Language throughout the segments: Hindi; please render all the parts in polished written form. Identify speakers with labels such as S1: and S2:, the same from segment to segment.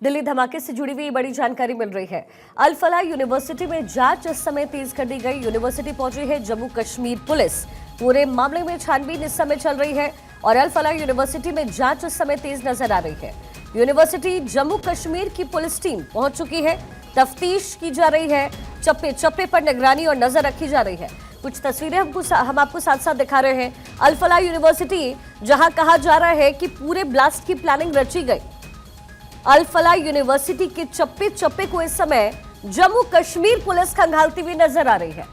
S1: दिल्ली धमाके से जुड़ी हुई बड़ी जानकारी मिल रही है। अल फलाह यूनिवर्सिटी में जांच इस समय तेज कर दी गई। यूनिवर्सिटी पहुंची है जम्मू कश्मीर पुलिस। पूरे मामले में छानबीन इस समय चल रही है और अल फलाह यूनिवर्सिटी में जांच इस समय तेज नजर आ रही है। यूनिवर्सिटी जम्मू कश्मीर की पुलिस टीम पहुंच चुकी है। तफ्तीश की जा रही है। चप्पे चप्पे पर निगरानी और नजर रखी जा रही है। कुछ तस्वीरें हम आपको साथ साथ दिखा रहे हैं। अल फलाह यूनिवर्सिटी, जहां कहा जा रहा है कि पूरे ब्लास्ट की प्लानिंग रची गई। अल फलाह यूनिवर्सिटी के चप्पे चप्पे को इस समय जम्मू कश्मीर पुलिस खंगालती हुई नजर आ रही है।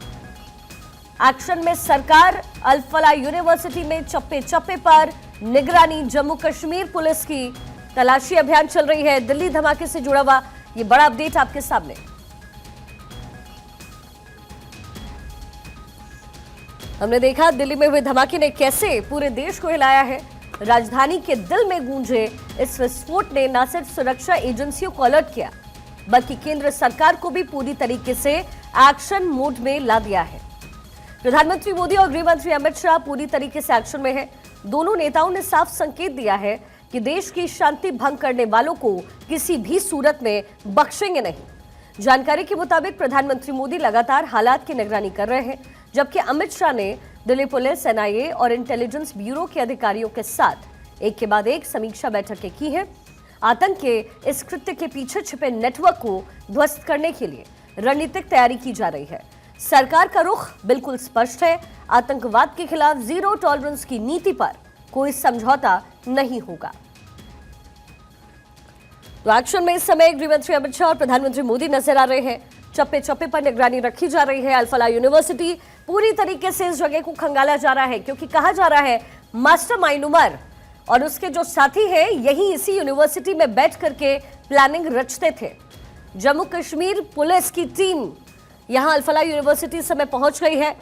S1: एक्शन में सरकार, अल फलाह यूनिवर्सिटी में चप्पे चप्पे पर निगरानी, जम्मू कश्मीर पुलिस की तलाशी अभियान चल रही है। दिल्ली धमाके से जुड़ा हुआ ये बड़ा अपडेट आपके सामने। हमने देखा दिल्ली में हुए धमाके ने कैसे पूरे देश को हिलाया है। राजधानी के दिल में गूंजे इस विस्फोट ने न सिर्फ सुरक्षा एजेंसियों को अलर्ट किया, बल्कि केंद्र सरकार को भी पूरी तरीके से एक्शन मोड में ला दिया है। प्रधानमंत्री मोदी और गृह मंत्री अमित शाह पूरी तरीके से एक्शन में है। दोनों नेताओं ने साफ संकेत दिया है कि देश की शांति भंग करने वालों को किसी भी सूरत में बख्शेंगे नहीं। जानकारी के मुताबिक प्रधानमंत्री मोदी लगातार हालात की निगरानी कर रहे हैं, जबकि अमित शाह ने दिल्ली पुलिस, एनआईए और इंटेलिजेंस ब्यूरो के अधिकारियों के साथ एक के बाद एक समीक्षा बैठकें की हैं। आतंक के इस कृत्य के पीछे छिपे नेटवर्क को ध्वस्त करने के लिए रणनीतिक तैयारी की जा रही है। सरकार का रुख बिल्कुल स्पष्ट है। आतंकवाद के खिलाफ जीरो टॉलरेंस की नीति पर कोई समझौता नहीं होगा। तो एक्शन में इस समय गृह मंत्री अमित शाह और प्रधानमंत्री मोदी नजर आ रहे हैं। चप्पे चप्पे पर निगरानी रखी जा रही है। अल फलाह यूनिवर्सिटी पूरी तरीके से इस जगह को खंगाला जा रहा है, क्योंकि कहा जा रहा है मास्टरमाइंड उमर और उसके जो साथी हैं यही इसी यूनिवर्सिटी में बैठ करके प्लानिंग रचते थे। जम्मू कश्मीर पुलिस की टीम यहां अल फलाह यूनिवर्सिटी समय पहुंच गई है।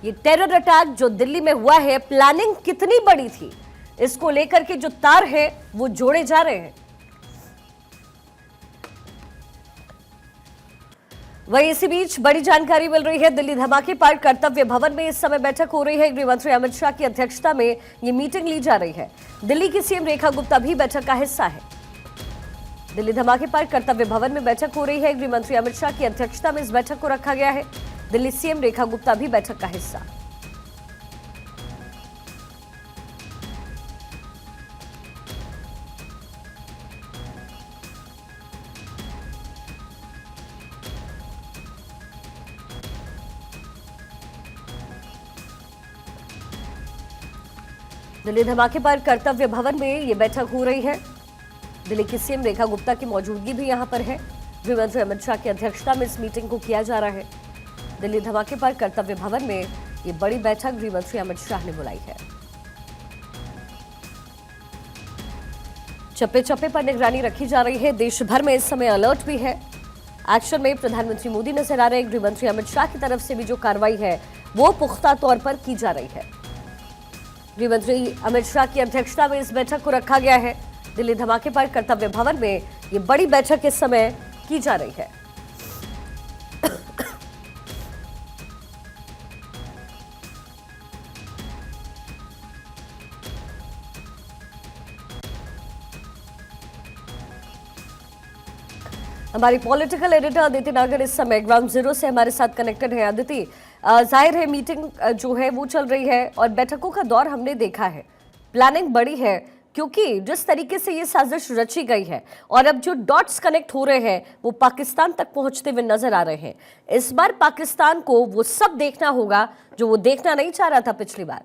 S1: ये टेरर अटैक जो दिल्ली में हुआ है, प्लानिंग कितनी बड़ी थी, इसको लेकर के जो तार है वो जोड़े जा रहे हैं। वहीं इसी बीच बड़ी जानकारी मिल रही है। दिल्ली धमाके पर कर्तव्य भवन में इस समय बैठक हो रही है। गृह मंत्री अमित शाह की अध्यक्षता में ये मीटिंग ली जा रही है। दिल्ली की सीएम रेखा गुप्ता भी बैठक का हिस्सा है। दिल्ली धमाके पर कर्तव्य भवन में बैठक हो रही है। गृह मंत्री अमित शाह की अध्यक्षता में इस बैठक को रखा गया है। दिल्ली सीएम रेखा गुप्ता भी बैठक का हिस्सा। दिल्ली धमाके पर कर्तव्य भवन में ये बैठक हो रही है। दिल्ली की सीएम रेखा गुप्ता की मौजूदगी भी यहां पर है। गृह मंत्री अमित शाह की अध्यक्षता में इस मीटिंग को किया जा रहा है। दिल्ली धमाके पर कर्तव्य भवन में ये बड़ी बैठक गृह मंत्री अमित शाह ने बुलाई है। चप्पे चप्पे पर निगरानी रखी जा रही है। देश भर में इस समय अलर्ट भी है। एक्शन में प्रधानमंत्री मोदी नजर आ रहे हैं। गृह मंत्री अमित शाह की तरफ से भी जो कार्रवाई है वो पुख्ता तौर पर की जा रही है। गृह मंत्री अमित शाह की अध्यक्षता में इस बैठक को रखा गया है। दिल्ली धमाके पर कर्तव्य भवन में ये बड़ी बैठक इस समय की जा रही है। हमारी पॉलिटिकल एडिटर अदिति नागर इस समय ग्राउंड जीरो से हमारे साथ कनेक्टेड है। अदिति, जाहिर है मीटिंग जो है वो चल रही है और बैठकों का दौर हमने देखा है। प्लानिंग बड़ी है, क्योंकि जिस तरीके से ये साजिश रची गई है और अब जो डॉट्स कनेक्ट हो रहे हैं वो पाकिस्तान तक पहुंचते हुए नजर आ रहे हैं। इस बार पाकिस्तान को वो सब देखना होगा जो वो देखना नहीं चाह रहा था पिछली बार।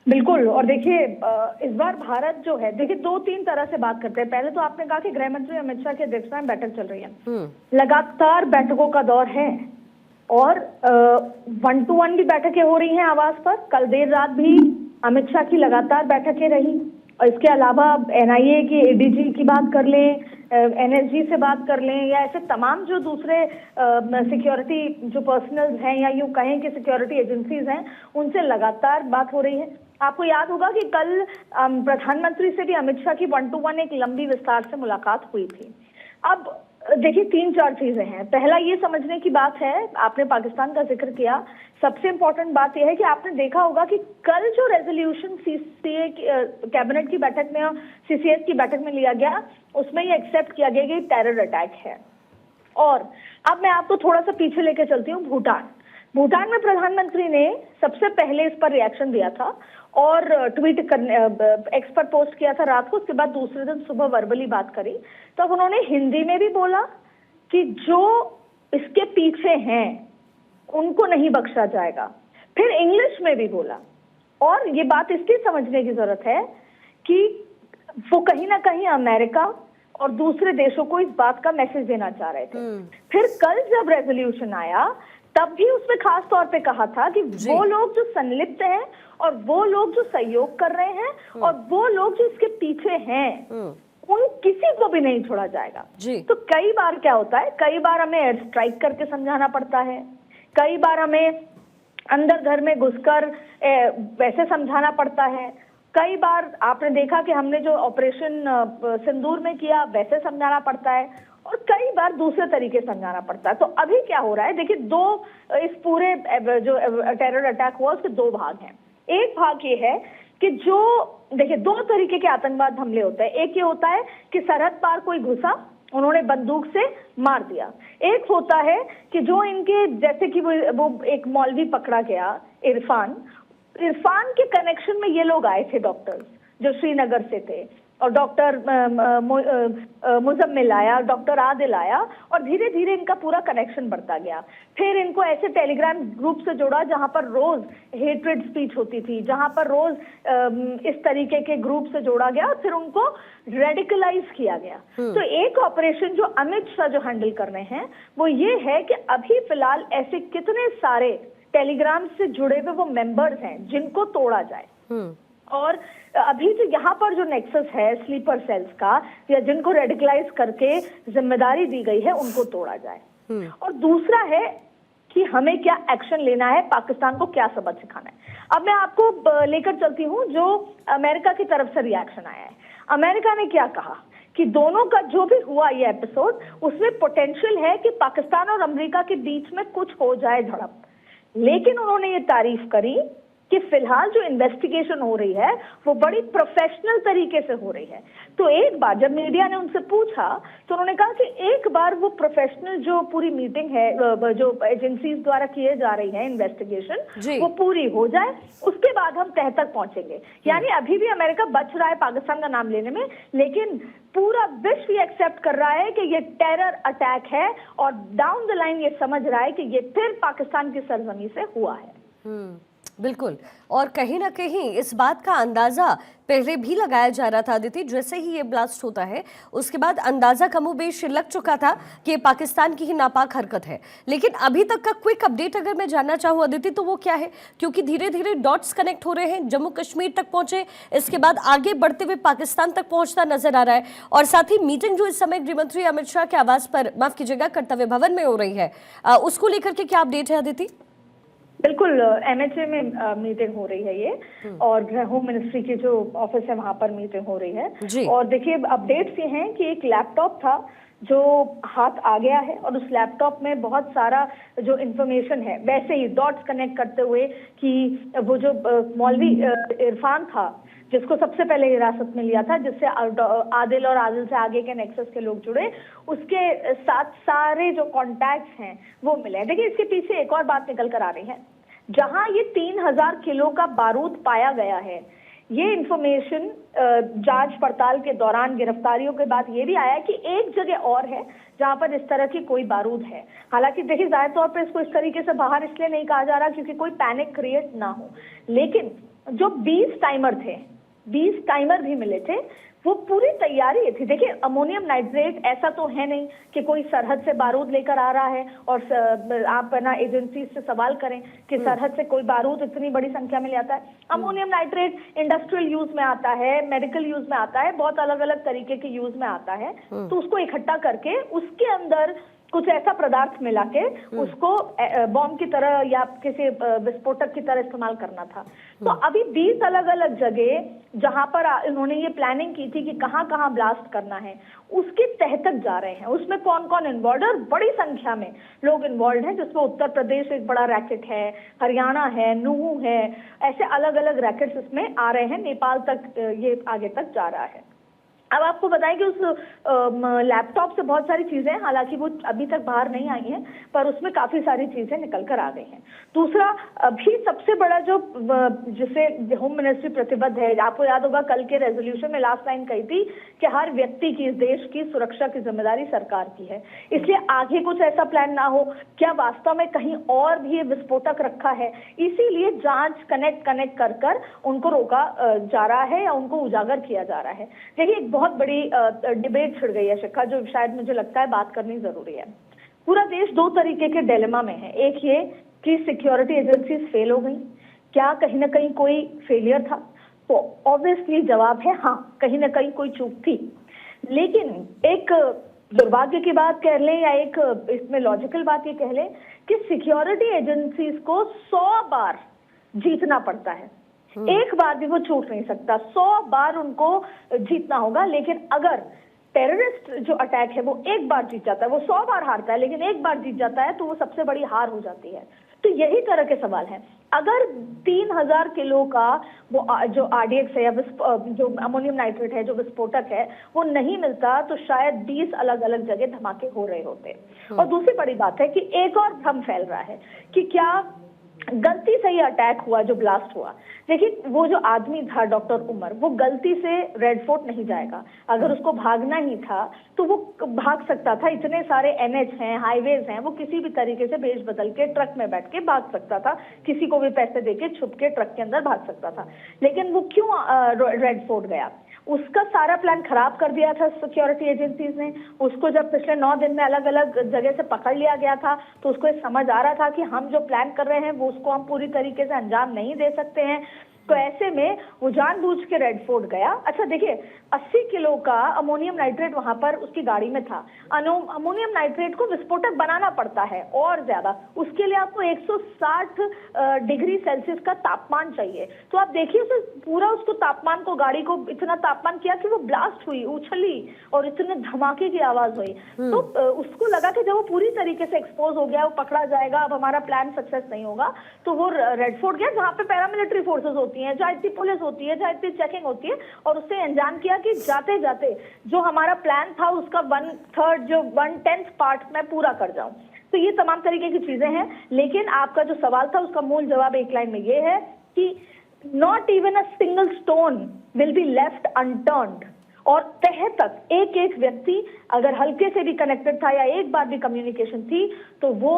S2: बिल्कुल। और देखिए, इस बार भारत जो है, देखिए 2-3 तरह से बात करते हैं। पहले तो आपने कहा कि गृह मंत्री अमित शाह की अध्यक्षता में बैठक चल रही है। लगातार बैठकों का दौर है और 1-to-1 भी बैठकें हो रही हैं आवाज पर। कल देर रात भी अमित शाह की लगातार बैठकें रही और इसके अलावा एनआईए की एडीजी की बात कर लें, एनएसजी से बात कर लें, या ऐसे तमाम जो दूसरे सिक्योरिटी जो पर्सनल हैं या यूं कहें कि सिक्योरिटी एजेंसीज हैं, उनसे लगातार बात हो रही है। आपको याद होगा कि कल प्रधानमंत्री से भी अमित शाह की 1-to-1 एक लंबी विस्तार से मुलाकात हुई थी। अब देखिए 3-4 चीजें हैं। पहला ये समझने की बात है, आपने पाकिस्तान का जिक्र किया, सबसे इम्पोर्टेंट बात यह है कि आपने देखा होगा कि कल जो रेजोल्यूशन सीसीए कैबिनेट की बैठक में और सीसीएस की बैठक में लिया गया, उसमें ये एक्सेप्ट किया गया कि टेरर अटैक है। और अब मैं आपको थोड़ा सा पीछे लेके चलती हूँ। भूटान में प्रधानमंत्री ने सबसे पहले इस पर रिएक्शन दिया था और ट्वीट करने एक्स पर पोस्ट किया था रात को। उसके बाद दूसरे दिन सुबह वर्बली बात करी। तो अब उन्होंने हिंदी में भी बोला कि जो इसके पीछे हैं उनको नहीं बख्शा जाएगा, फिर इंग्लिश में भी बोला। और ये बात इसलिए समझने की जरूरत है कि वो कहीं ना कहीं अमेरिका और दूसरे देशों को इस बात का मैसेज देना चाह रहे थे। फिर कल जब रेजोल्यूशन आया तब भी उसमें खास तौर पे कहा था कि वो लोग जो संलिप्त हैं और वो लोग जो सहयोग कर रहे हैं और वो लोग जो इसके पीछे हैं उन किसी को भी नहीं छोड़ा जाएगा। तो कई बार क्या होता है, कई बार हमें एयर स्ट्राइक करके समझाना पड़ता है, कई बार हमें अंदर घर में घुसकर वैसे समझाना पड़ता है, कई बार आपने देखा कि हमने जो ऑपरेशन सिंदूर में किया वैसे समझाना पड़ता है, और कई बार दूसरे तरीके समझाना पड़ता है। तो अभी क्या हो रहा है, देखिए इस पूरे जो टेरर अटैक हुआ उसके 2 भाग हैं। एक भाग ये है कि जो देखिए 2 तरीके के आतंकवाद हमले होते हैं। एक ये होता है कि सरहद पार कोई घुसा, उन्होंने बंदूक से मार दिया। एक होता है कि जो इनके जैसे कि वो एक मौलवी पकड़ा गया इरफान के कनेक्शन में ये लोग आए थे, डॉक्टर्स जो श्रीनगर से थे, और डॉक्टर मुजम्मिल आया, डॉक्टर आदिल आया, और धीरे धीरे इनका पूरा कनेक्शन बढ़ता गया। फिर इनको ऐसे टेलीग्राम ग्रुप से जोड़ा जहां पर रोज हेट्रेड स्पीच होती थी, जहां पर रोज इस तरीके के ग्रुप से जोड़ा गया, और फिर उनको रेडिकलाइज किया गया। तो एक ऑपरेशन जो अमित शाह जो हैंडल कर रहे हैं वो ये है कि अभी फिलहाल ऐसे कितने सारे टेलीग्राम से जुड़े हुए वो मेंबर्स हैं जिनको तोड़ा जाए, और अभी जो यहाँ पर जो नेक्सस है स्लीपर सेल्स का, या जिनको रेडिकलाइज करके जिम्मेदारी दी गई है, उनको तोड़ा जाए। और दूसरा है कि हमें क्या एक्शन लेना है, पाकिस्तान को क्या सबक सिखाना है। अब मैं आपको लेकर चलती हूँ जो अमेरिका की तरफ से रिएक्शन आया है। अमेरिका ने क्या कहा कि दोनों का जो भी हुआ ये एपिसोड, उसमें पोटेंशियल है कि पाकिस्तान और अमेरिका के बीच में कुछ हो जाए झड़प, लेकिन उन्होंने ये तारीफ करी कि फिलहाल जो इन्वेस्टिगेशन हो रही है वो बड़ी प्रोफेशनल तरीके से हो रही है। तो एक बार जब मीडिया ने उनसे पूछा तो उन्होंने कहा कि एक बार वो प्रोफेशनल जो पूरी मीटिंग है, जो एजेंसीज द्वारा किए जा रही है इन्वेस्टिगेशन, वो पूरी हो जाए, उसके बाद हम तह तक पहुंचेंगे। यानी अभी भी अमेरिका बच रहा है पाकिस्तान का नाम लेने में, लेकिन पूरा विश्व ये एक्सेप्ट कर रहा है कि ये टेरर अटैक है, और डाउन द लाइन ये समझ रहा है कि ये फिर पाकिस्तान की सरजमी से हुआ है।
S1: बिल्कुल, और कहीं ना कहीं इस बात का अंदाजा पहले भी लगाया जा रहा था अदिति, जैसे ही ये ब्लास्ट होता है उसके बाद अंदाजा कमोबेश लग चुका था कि पाकिस्तान की ही नापाक हरकत है। लेकिन अभी तक का क्विक अपडेट अगर मैं जानना चाहूँ अदिति तो वो क्या है, क्योंकि धीरे धीरे डॉट्स कनेक्ट हो रहे हैं, जम्मू कश्मीर तक पहुंचे, इसके बाद आगे बढ़ते हुए पाकिस्तान तक पहुंचता नजर आ रहा है, और साथ ही मीटिंग जो इस समय गृहमंत्री अमित शाह के आवास पर, माफ कीजिएगा, कर्तव्य भवन में हो रही है, उसको लेकर के क्या अपडेट है अदिति?
S2: बिल्कुल, एमएचए में मीटिंग हो रही है ये, और होम मिनिस्ट्री की जो ऑफिस है वहां पर मीटिंग हो रही है। और देखिए अपडेट्स ये हैं कि एक लैपटॉप था जो हाथ आ गया है, और उस लैपटॉप में बहुत सारा जो इंफॉर्मेशन है, वैसे ही डॉट्स कनेक्ट करते हुए कि वो जो मौलवी इरफान था जिसको सबसे पहले हिरासत में लिया था, जिससे आदिल और आदिल से आगे के नेक्सस के लोग जुड़े, उसके साथ सारे जो कॉन्टैक्ट्स हैं वो मिले। देखिए इसके पीछे एक और बात निकल कर आ रही है, जहां ये 3000 किलो का बारूद पाया गया है, ये इंफॉर्मेशन जांच पड़ताल के दौरान गिरफ्तारियों के बाद ये भी आया है कि एक जगह और है जहां पर इस तरह की कोई बारूद है। हालांकि देखिए जाहिर तौर पर इसको इस तरीके से बाहर इसलिए नहीं कहा जा रहा क्योंकि कोई पैनिक क्रिएट ना हो, लेकिन जो 20 टाइमर थे, 20 टाइमर भी मिले थे, वो पूरी तैयारी थी। देखिए अमोनियम नाइट्रेट ऐसा तो है नहीं कि कोई सरहद से बारूद लेकर आ रहा है, और आप ना एजेंसी से सवाल करें कि सरहद से कोई बारूद इतनी बड़ी संख्या में ले आता है। अमोनियम नाइट्रेट इंडस्ट्रियल यूज में आता है, मेडिकल यूज में आता है, बहुत अलग अलग तरीके के यूज में आता है। तो उसको इकट्ठा करके उसके अंदर कुछ ऐसा पदार्थ मिला के उसको बॉम्ब की तरह या किसी विस्फोटक की तरह इस्तेमाल करना था। तो अभी 20 अलग अलग जगह जहां पर इन्होंने ये प्लानिंग की थी कि कहां कहां ब्लास्ट करना है, उसके तह तक जा रहे हैं। उसमें कौन कौन इन्वॉल्व है, और बड़ी संख्या में लोग इन्वॉल्व हैं, जिसमें उत्तर प्रदेश एक बड़ा रैकेट है, हरियाणा है, नूहू है, ऐसे अलग अलग रैकेट्स इसमें आ रहे हैं। नेपाल तक ये आगे तक जा रहा है। अब आपको बताएं कि उस लैपटॉप से बहुत सारी चीजें, हालांकि वो अभी तक बाहर नहीं आई हैं, पर उसमें काफी सारी चीजें निकल कर आ गई हैं। दूसरा, अभी सबसे बड़ा जो जिसे होम मिनिस्ट्री प्रतिबद्ध है, आपको याद होगा कल के रेजोल्यूशन में लास्ट लाइन कही थी कि हर व्यक्ति की, इस देश की सुरक्षा की जिम्मेदारी सरकार की है, इसलिए आगे कुछ ऐसा प्लान ना हो। क्या वास्तव में कहीं और भी ये विस्फोटक रखा है, इसीलिए जांच कनेक्ट कर कर उनको रोका जा रहा है या उनको उजागर किया जा रहा है। देखिए, बहुत बड़ी डिबेट छिड़ गई है शिखा, जो शायद मुझे लगता है बात करनी जरूरी है। पूरा देश दो तरीके के डिलेमा में है। एक ये कि सिक्योरिटी एजेंसीज फेल हो गई, क्या कहीं ना कहीं कोई फेलियर था? तो ऑब्वियसली जवाब है हाँ, कहीं ना कहीं कोई चूक थी। लेकिन एक दुर्भाग्य की बात कह लें या एक इसमें लॉजिकल बात ये कह लें कि सिक्योरिटी एजेंसीज को 100 बार जीतना पड़ता है, एक बार भी वो छूट नहीं सकता। 100 बार उनको जीतना होगा। लेकिन अगर टेररिस्ट जो अटैक है वो एक बार जीत जाता है, वो 100 बार हारता है लेकिन एक बार जीत जाता है, तो वो सबसे बड़ी हार हो जाती है। तो यही तरह के सवाल हैं। अगर 3000 किलो का वो जो RDX है या जो अमोनियम नाइट्रेट है, जो विस्फोटक है, वो नहीं मिलता, तो शायद 20 अलग अलग जगह धमाके हो रहे होते। और दूसरी बड़ी बात है कि एक और भ्रम फैल रहा है कि क्या गलती से ही अटैक हुआ, जो ब्लास्ट हुआ। देखिए, वो जो आदमी था डॉक्टर उमर, वो गलती से रेड फोर्ट नहीं जाएगा। अगर उसको भागना ही था तो वो भाग सकता था। इतने सारे NH हैं, हाईवेज हैं, वो किसी भी तरीके से भेज बदल के ट्रक में बैठ के भाग सकता था, किसी को भी पैसे देके छुप के ट्रक के अंदर भाग सकता था। लेकिन वो क्यों रेड फोर्ट गया? उसका सारा प्लान खराब कर दिया था सिक्योरिटी एजेंसीज ने। उसको जब पिछले 9 दिन में अलग अलग जगह से पकड़ लिया गया था, तो उसको ये समझ आ रहा था कि हम जो प्लान कर रहे हैं वो उसको हम पूरी तरीके से अंजाम नहीं दे सकते हैं। तो ऐसे में वो जानबूझ के रेड फोर्ट गया। अच्छा देखिए, 80 किलो का अमोनियम नाइट्रेट वहां पर उसकी गाड़ी में था। अमोनियम नाइट्रेट को विस्फोटक बनाना पड़ता है और ज्यादा, उसके लिए आपको 160 डिग्री सेल्सियस का तापमान चाहिए। तो आप देखिए, उसे पूरा उसको तापमान को, गाड़ी को इतना तापमान किया कि वो ब्लास्ट हुई, उछली और इतने धमाके की आवाज हुई। तो उसको लगा कि जब वो पूरी तरीके से एक्सपोज हो गया, वो पकड़ा जाएगा, अब हमारा प्लान सक्सेस नहीं होगा, तो वो रेड फोर्ट गया, जहाँ पे पैरामिलिट्री फोर्सेस होती है, जहाँ इतनी पुलिस होती है, जहाँ इतनी चेकिंग होती है, और उससे अनजान किया कि जाते जाते जो हमारा प्लान था उसका 1/3 जो 1/10 पार्ट मैं पूरा कर जाऊं। तो ये तमाम तरीके की चीजें हैं। लेकिन आपका जो सवाल था उसका मूल जवाब एक लाइन में ये है कि not even a single stone will be left unturned. और तह तक एक एक व्यक्ति अगर हल्के से भी कनेक्टेड था या एक बार भी कम्युनिकेशन थी, तो वो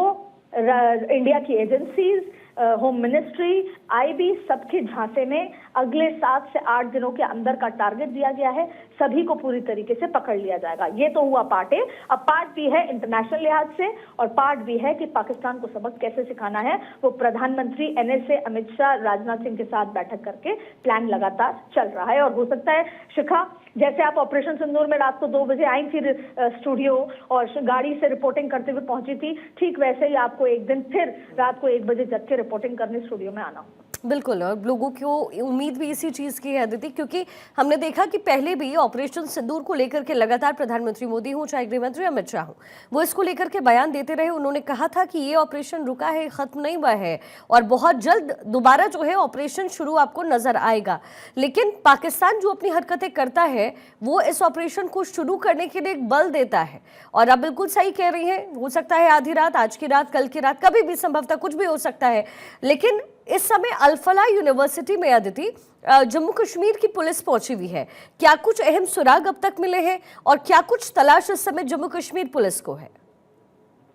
S2: इंडिया की एजेंसीज, होम मिनिस्ट्री, IB, सबके झांसे में अगले 7 से 8 दिनों के अंदर का टारगेट दिया गया है। सभी को पूरी तरीके से पकड़ लिया जाएगा। ये तो हुआ पार्ट ए। अब पार्ट बी है इंटरनेशनल लिहाज से, और पार्ट बी है कि पाकिस्तान को सबक कैसे सिखाना है। वो प्रधानमंत्री NSA अमित शाह, राजनाथ सिंह के साथ बैठक करके प्लान लगातार चल रहा है। और हो सकता है शिखा, जैसे आप ऑपरेशन सिंदूर में रात को 2 बजे आई थी स्टूडियो और गाड़ी से रिपोर्टिंग करते हुए पहुंची थी, ठीक वैसे ही आपको एक दिन फिर रात को 1 बजे जग के रिपोर्टिंग करने स्टूडियो में आना।
S1: बिल्कुल, और लोगों को उम्मीद भी इसी चीज़ की है अदिति, क्योंकि हमने देखा कि पहले भी ऑपरेशन सिंदूर को लेकर के लगातार प्रधानमंत्री मोदी हो चाहे गृह मंत्री अमित शाह हो, वो इसको लेकर के बयान देते रहे। उन्होंने कहा था कि ये ऑपरेशन रुका है, खत्म नहीं हुआ है, और बहुत जल्द दोबारा जो है ऑपरेशन शुरू आपको नजर आएगा। लेकिन पाकिस्तान जो अपनी हरकतें करता है, वो इस ऑपरेशन को शुरू करने के लिए एक बल देता है। और आप बिल्कुल सही कह रही हैं, हो सकता है आधी रात, आज की रात, कल की रात, कभी भी संभवतः कुछ भी हो सकता है। लेकिन इस समय अल-फलाह यूनिवर्सिटी में अदिति जम्मू कश्मीर की पुलिस पहुंची हुई है। क्या कुछ अहम सुराग अब तक मिले हैं और क्या कुछ तलाश इस समय जम्मू कश्मीर पुलिस को है?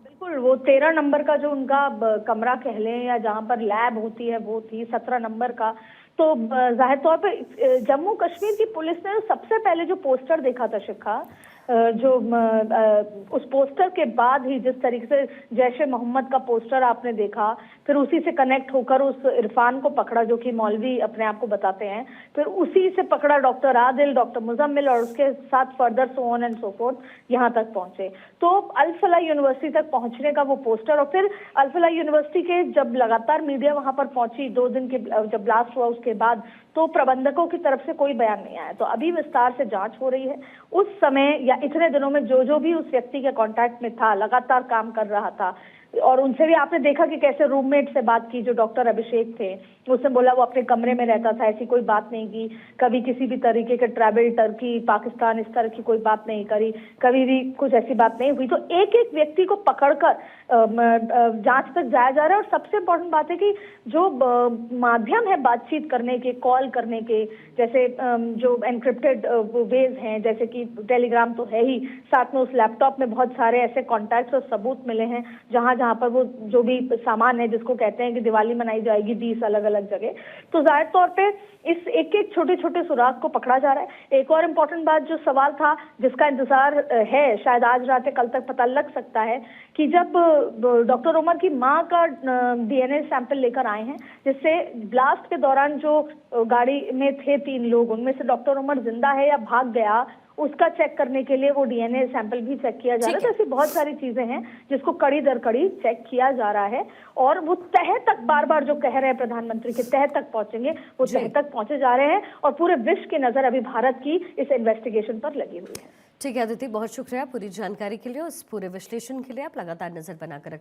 S2: बिल्कुल, वो 13 नंबर का जो उनका कमरा कह लें या जहां पर लैब होती है वो थी 17 नंबर का। तो जाहिर तौर पर जम्मू कश्मीर की पुलिस ने सबसे पहले जो पोस्टर देखा था शिखा, उस पोस्टर के बाद ही जिस तरीके से जैश ए मोहम्मद का पोस्टर आपने देखा, फिर उसी से कनेक्ट होकर उस इरफान को पकड़ा जो कि मौलवी अपने आप को बताते हैं, फिर उसी से पकड़ा डॉक्टर आदिल, डॉक्टर मुजम्मिल और उसके साथ further so on and so fourth यहाँ तक पहुंचे। तो अल फलाह यूनिवर्सिटी तक पहुंचने का वो पोस्टर, और फिर अल फलाह यूनिवर्सिटी के जब लगातार मीडिया वहां पर पहुंची 2 दिन के जब ब्लास्ट हुआ उसके बाद, तो प्रबंधकों की तरफ से कोई बयान नहीं आया। तो अभी विस्तार से जांच हो रही है। उस समय या इतने दिनों में जो भी उस व्यक्ति के कांटेक्ट में था, लगातार काम कर रहा था, और उनसे भी आपने देखा कि कैसे रूममेट से बात की जो डॉक्टर अभिषेक थे, उसने बोला वो अपने कमरे में रहता था, ऐसी कोई बात नहीं की, कभी किसी भी तरीके के ट्रैवल टर्की पाकिस्तान इस तरह की कोई बात नहीं करी, कभी भी कुछ ऐसी बात नहीं हुई। तो एक एक व्यक्ति को पकड़कर जांच तक जाया जा रहा है। और सबसे इम्पोर्टेंट बात है कि जो माध्यम है बातचीत करने के, कॉल करने के, जैसे जो एनक्रिप्टेड वेज हैं, जैसे कि टेलीग्राम तो है ही, साथ में उस लैपटॉप में बहुत सारे ऐसे कॉन्टैक्ट्स और सबूत मिले हैं जहां पर वो जो भी सामान है जिसको कहते हैं कि दिवाली मनाई जाएगी 20 अलग अलग जगह। तो जाहिर तौर पे इस एक एक छोटे छोटे सुराग को पकड़ा जा रहा है। एक और इम्पोर्टेंट बात जो सवाल था जिसका इंतजार है, शायद आज रात या कल तक पता लग सकता है, कि जब डॉक्टर उमर की मां का डीएनए सैंपल लेकर आए हैं, जिससे ब्लास्ट के दौरान जो गाड़ी में थे 3 लोग, उनमें से डॉक्टर उमर जिंदा है या भाग गया, उसका चेक करने के लिए वो डीएनए सैंपल भी चेक किया जा रहा है। तो ऐसी बहुत सारी चीजें हैं जिसको कड़ी दर कड़ी चेक किया जा रहा है। और वो तह तक बार बार जो कह रहे हैं प्रधानमंत्री के तह तक पहुंचेंगे, वो तह तक पहुंचे जा रहे हैं। और पूरे विश्व की नजर अभी भारत की इस इन्वेस्टिगेशन पर लगी हुई है।
S1: ठीक है अदिति, बहुत शुक्रिया पूरी जानकारी के लिए, उस पूरे विश्लेषण के लिए। आप लगातार नजर बनाकर रखें।